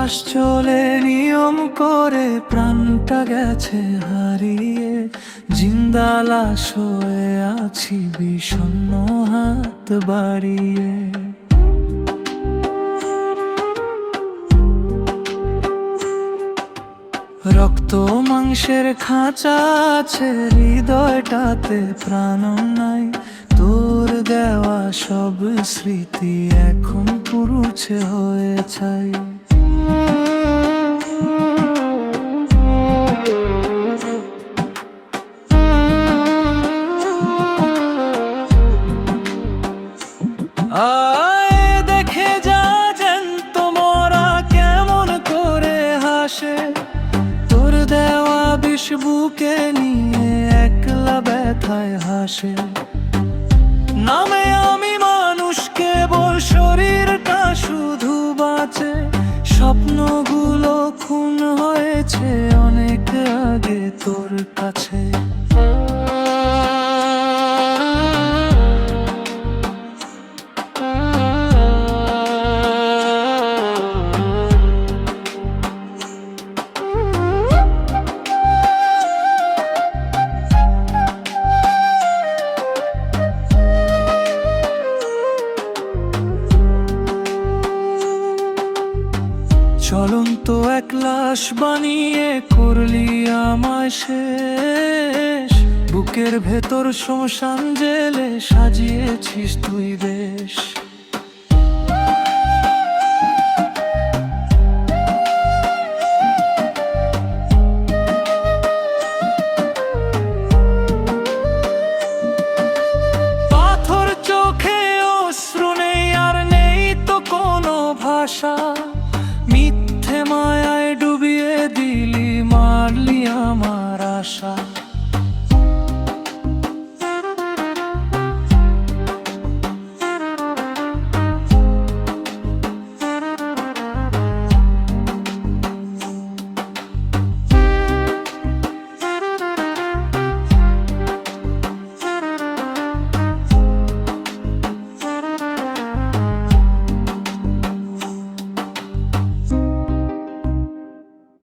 মাস চলে নিয়ম করে, প্রাণটা গেছে হারিয়ে। জিন্দা লাশ হয়ে আছি বিষণ্ণ হাত বাড়িয়ে। রক্ত মাংসের খাঁচা আছে, হৃদয়টাতে প্রাণ নাই। তোর দেওয়া সব স্মৃতি এখন পুরুছে হয়ে ছাই। আয় দেখে যা জ্যান্ত মরা কেমন করে হাসে। তোর দেওয়া বিষ বুকে নিয়ে একলা ব্যথায় হাসে। নামে আমি মানুষ, কেবল শরীরটা শুধু বাঁচে। স্বপ্নগুলো খুন হয়েছে অনেক আগে তোর কাছে। চলন্ত এক লাশ বানিয়ে করলি আমায় শেষ। বুকের ভেতর শ্মশান জেলে সাজিয়েছিস তুই বেশ। পাথর চোখে অশ্রু নেই, আর নেই তো কোনো ভাষা। মিথ্যে মায়ায় ডুবিয়ে দিলি, মারলি আমার আশা।